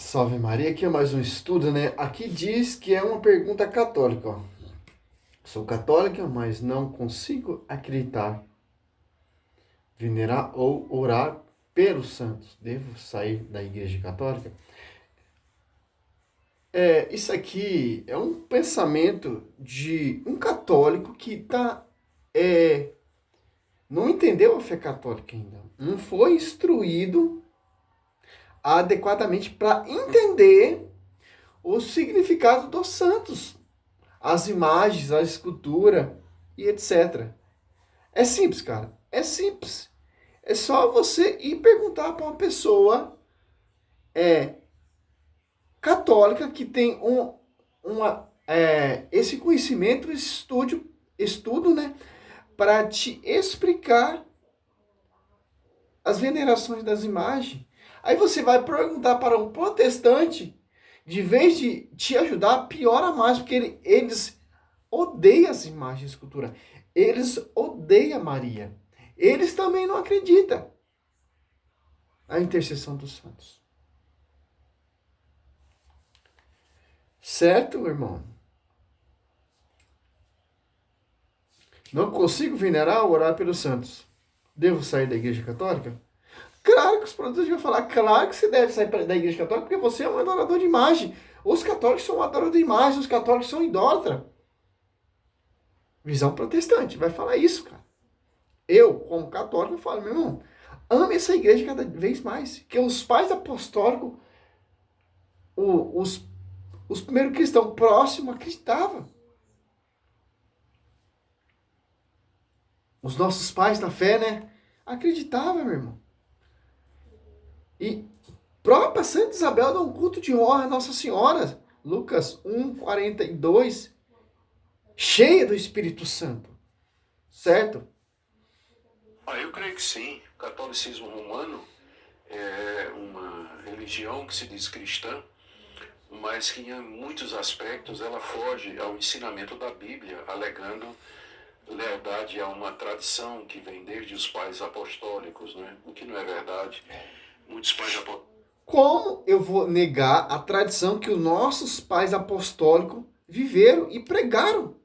Salve Maria, aqui é mais um estudo, né? Aqui diz que é uma pergunta católica, ó. Sou católica, mas não consigo acreditar, venerar ou orar pelos santos. Devo sair da Igreja Católica? Isso aqui é um pensamento de um católico que não entendeu a fé católica ainda. Não foi instruído adequadamente para entender o significado dos santos, as imagens, a escultura e etc. É simples, cara. É simples. É só você ir perguntar para uma pessoa é, católica que tem esse conhecimento, estudo, né, para te explicar as venerações das imagens. Aí você vai perguntar para um protestante, de vez de te ajudar, piora mais, porque eles odeiam as imagens de escultura. Eles odeiam Maria. Eles também não acreditam na intercessão dos santos. Certo, irmão? Não consigo venerar ou orar pelos santos. Devo sair da igreja católica? Claro que os protestantes vão falar, claro que você deve sair da igreja católica, porque você é um adorador de imagem. Os católicos são adoradores de imagem, os católicos são idólatras. Visão protestante, vai falar isso, cara. Eu, como católico, falo, meu irmão, ame essa igreja cada vez mais. Que os pais apostólicos, os, os primeiros cristãos próximos acreditavam. Os nossos pais na fé, né? Acreditavam, meu irmão. E própria Santa Isabel dá um culto de honra a Nossa Senhora. Lucas 1:42, cheia do Espírito Santo. Certo? Eu creio que sim. O catolicismo romano é uma religião que se diz cristã, mas que em muitos aspectos ela foge ao ensinamento da Bíblia, alegando lealdade a uma tradição que vem desde os pais apostólicos, né? O que não é verdade. Muitos pais apostólicos. Como eu vou negar a tradição que os nossos pais apostólicos viveram e pregaram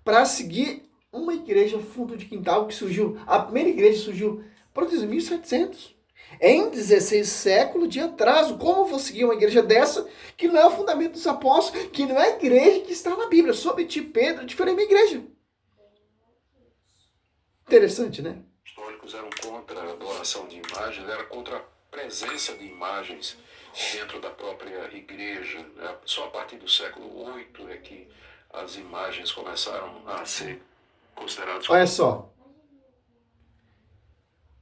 para seguir uma igreja fundo de quintal que surgiu, a primeira igreja surgiu por 1700. Em 16 séculos de atraso, como eu vou seguir uma igreja dessa que não é o fundamento dos apóstolos, que não é a igreja que está na Bíblia? Sob ti, Pedro, diferente da igreja. Interessante, né? Históricos eram contra a adoração de imagens, era contra a presença de imagens dentro da própria igreja. Né? Só a partir do século VIII é que as imagens começaram a ser consideradas. Olha só,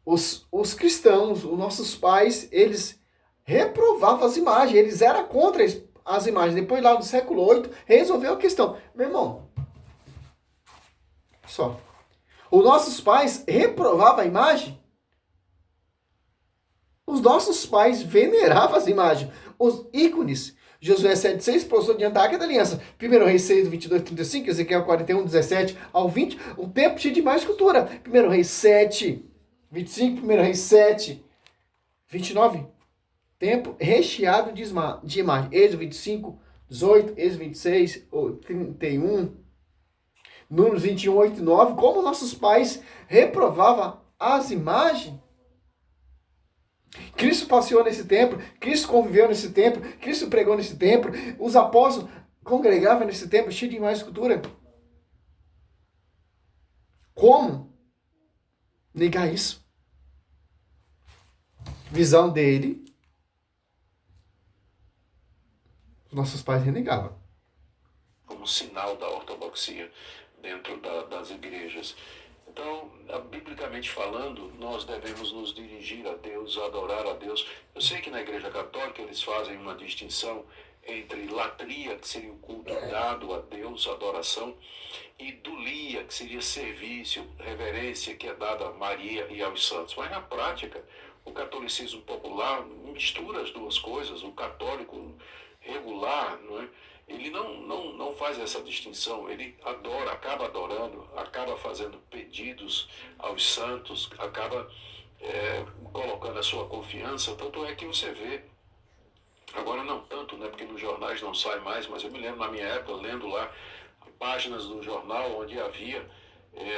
os cristãos, os nossos pais, eles reprovavam as imagens, eles eram contra as imagens. Depois, lá no século VIII, resolveu a questão. Meu irmão, só. Os nossos pais reprovavam a imagem. Os nossos pais veneravam as imagens. Os ícones. Josué 7,6, professor de Antaca da Aliança. 1 Reis 6, 22, 35, Ezequiel 41, 17 ao 20. Um tempo cheio de mais cultura. 1 Reis 7, 25, 1 Reis 7, 29. Tempo recheado de imagem. Êxodo 25, 18, Êxodo 26, 31. Números 21, 8 e 9. Como nossos pais reprovavam as imagens. Cristo passeou nesse templo, Cristo conviveu nesse templo, Cristo pregou nesse templo, os apóstolos congregavam nesse templo cheio de imagem e escultura. Como negar isso? Visão dele, nossos pais renegavam. Como sinal da ortodoxia dentro das igrejas. Então, biblicamente falando, nós devemos nos dirigir a Deus, adorar a Deus. Eu sei que na Igreja Católica eles fazem uma distinção entre latria, que seria o culto dado a Deus, adoração, e dulia, que seria serviço, reverência, que é dada a Maria e aos santos. Mas na prática, o catolicismo popular mistura as duas coisas. O católico regular, não é? Ele não faz essa distinção, ele adora, acaba adorando, acaba fazendo pedidos aos santos, acaba colocando a sua confiança, tanto é que você vê Agora não tanto, né, porque nos jornais não sai mais, mas eu me lembro na minha época, lendo lá páginas do jornal onde havia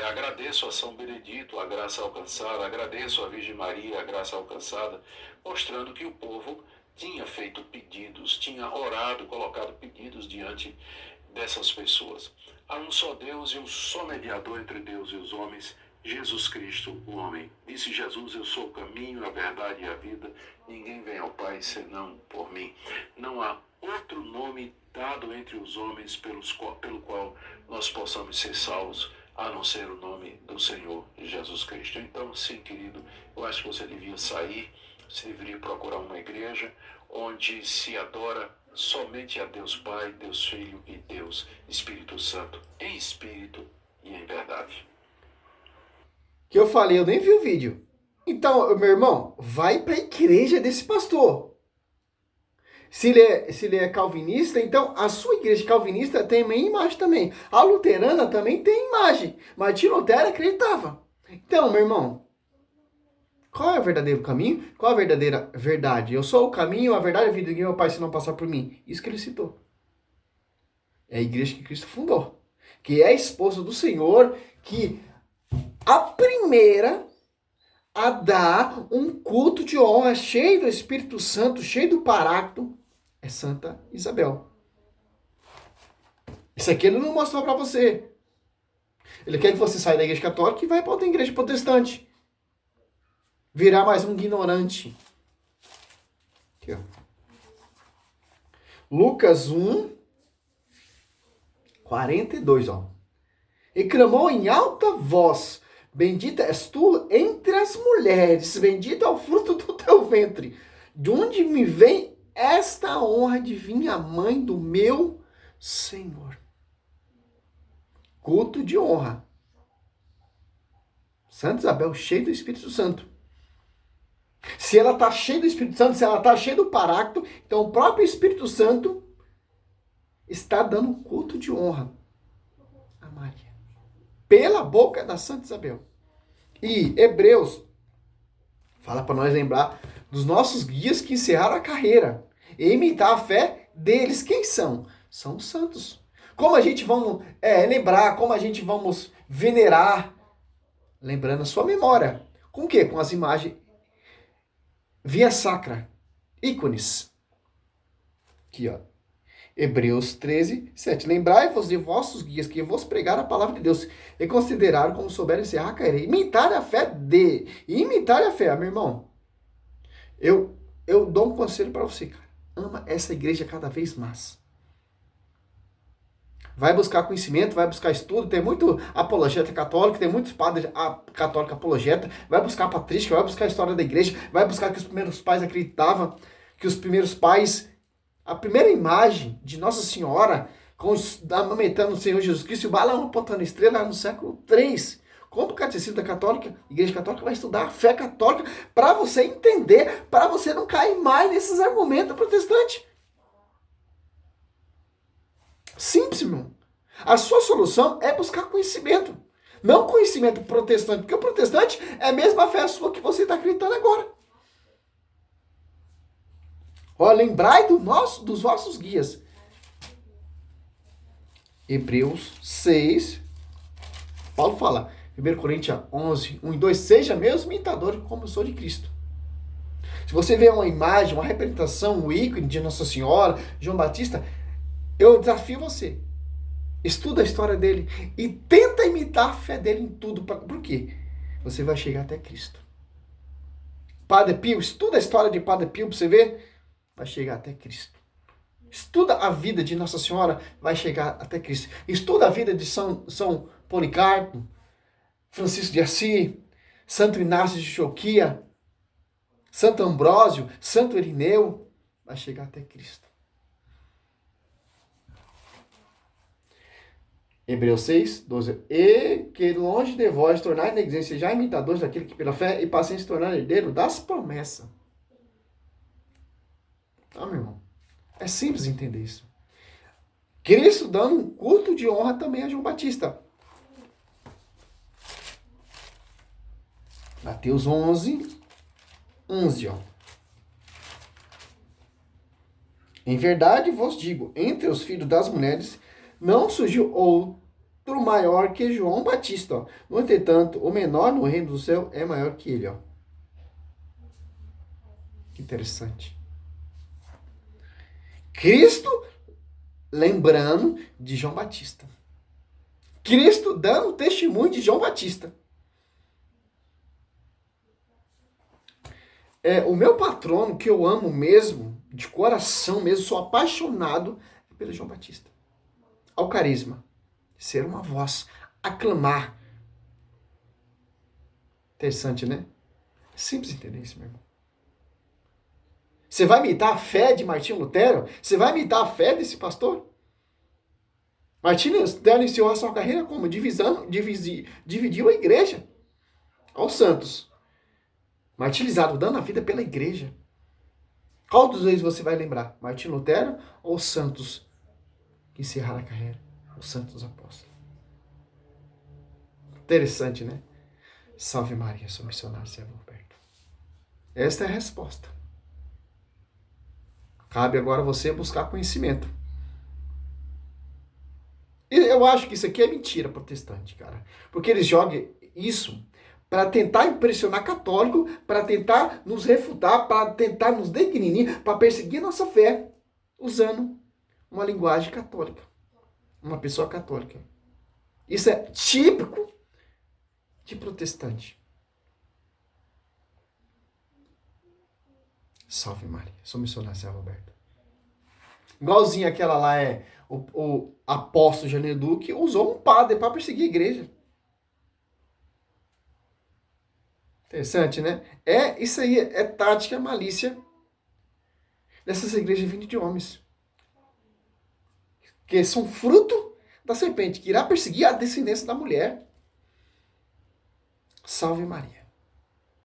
agradeço a São Benedito a graça alcançada, agradeço a Virgem Maria a graça alcançada, mostrando que o povo tinha feito pedidos, tinha orado, colocado pedidos diante dessas pessoas. Há um só Deus e um só mediador entre Deus e os homens, Jesus Cristo, o homem. Disse Jesus, eu sou o caminho, a verdade e a vida. Ninguém vem ao Pai senão por mim. Não há outro nome dado entre os homens pelo qual nós possamos ser salvos, a não ser o nome do Senhor Jesus Cristo. Então, sim, querido, eu acho que você devia sair, você deveria procurar uma igreja onde se adora somente a Deus Pai, Deus Filho e Deus Espírito Santo, em espírito e em verdade. Que eu falei, eu nem vi o vídeo. Então, meu irmão, vai para a igreja desse pastor. Se ele é calvinista, então a sua igreja calvinista tem uma imagem também. A luterana também tem imagem. Martinho Lutero acreditava. Então, meu irmão, qual é o verdadeiro caminho? Qual é a verdadeira verdade? Eu sou o caminho, a verdade e a vida. Ninguém meu Pai se não passar por mim. Isso que ele citou. É a igreja que Cristo fundou. Que é a esposa do Senhor, que a primeira a dar um culto de honra cheio do Espírito Santo, cheio do Paráclito, é Santa Isabel. Isso aqui ele não mostrou para você. Ele quer que você saia da igreja católica e vá para outra igreja protestante. Virar mais um ignorante. Aqui, ó. Lucas 1, 42, ó. E clamou em alta voz: bendita és tu entre as mulheres, bendito é o fruto do teu ventre. De onde me vem esta honra de vir a mãe do meu Senhor? Culto de honra. Santa Isabel, cheia do Espírito Santo. Se ela está cheia do Espírito Santo, se ela está cheia do Paráclito, então o próprio Espírito Santo está dando culto de honra a Maria. Pela boca da Santa Isabel. E Hebreus fala para nós lembrar dos nossos guias que encerraram a carreira e imitar a fé deles. Quem são? São os santos. Como a gente vamos lembrar, como a gente vamos venerar, lembrando a sua memória. Com o quê? Com as imagens via sacra, ícones. Aqui, ó. Hebreus 13, 7. Lembrai-vos de vossos guias que vos pregaram a palavra de Deus e consideraram como souberem encerrar a carreira. Imitar a fé de. Imitar a fé, meu irmão. Eu dou um conselho para você, cara. Ama essa igreja cada vez mais. Vai buscar conhecimento, vai buscar estudo. Tem muito apologeta católico, tem muitos padres católicos apologeta. Vai buscar patrística, vai buscar a história da igreja. Vai buscar que os primeiros pais acreditavam, que os primeiros pais... A primeira imagem de Nossa Senhora amamentando o Senhor Jesus Cristo e o balão apontando estrela no século III. Como o catecismo da católica, igreja católica vai estudar a fé católica para você entender, para você não cair mais nesses argumentos protestantes. Simples, irmão. A sua solução é buscar conhecimento. Não conhecimento protestante, porque o protestante é a mesma fé sua que você está acreditando agora. Ó, lembrai dos vossos guias. Hebreus 6. Paulo fala, 1 Coríntios 11, 1 e 2. Seja meus imitadores como eu sou de Cristo. Se você vê uma imagem, uma representação, um ícone de Nossa Senhora, João Batista, eu desafio você. Estuda a história dele e tenta imitar a fé dele em tudo. Por quê? Você vai chegar até Cristo. Padre Pio, estuda a história de Padre Pio para você ver. Vai chegar até Cristo. Estuda a vida de Nossa Senhora, vai chegar até Cristo. Estuda a vida de São Policarpo, Francisco de Assis, Santo Inácio de Antioquia, Santo Ambrósio, Santo Irineu, vai chegar até Cristo. Hebreus 6, 12. E que longe de vós tornai na igreja, já imitadores daquele que pela fé e paciência se tornar herdeiro das promessas. Tá, meu irmão? É simples entender isso. Cristo dando um culto de honra também a João Batista. Mateus 11, 11, ó. Em verdade vos digo, entre os filhos das mulheres não surgiu outro maior que João Batista. Ó. No entretanto, o menor no reino do céu é maior que ele. Ó. Que interessante. Cristo lembrando de João Batista. Cristo dando testemunho de João Batista. O meu patrono, que eu amo mesmo, de coração mesmo, sou apaixonado pelo João Batista. Ao carisma. Ser uma voz. Aclamar. Interessante, né? Simples entender isso, meu irmão. Você vai imitar a fé de Martinho Lutero? Você vai imitar a fé desse pastor? Martinho Lutero iniciou a sua carreira como? Dividiu a igreja aos santos. Martirizado, dando a vida pela igreja. Qual dos dois você vai lembrar? Martinho Lutero ou os santos que encerraram a carreira? Os santos apóstolos. Interessante, né? Salve Maria, sou missionário, servo Roberto. Esta é a resposta. Cabe agora você buscar conhecimento. E eu acho que isso aqui é mentira protestante, cara. Porque eles jogam isso para tentar impressionar católico, para tentar nos refutar, para tentar nos degrinir, para perseguir nossa fé, usando uma linguagem católica. Uma pessoa católica. Isso é típico de protestante. Salve Maria. Sou missionário, Zé Roberto. Igualzinho aquela lá o apóstolo Janeiro Duque usou um padre para perseguir a igreja. Interessante, né? Isso aí é tática, malícia dessas igrejas vindas de homens. Que são fruto da serpente, que irá perseguir a descendência da mulher. Salve Maria.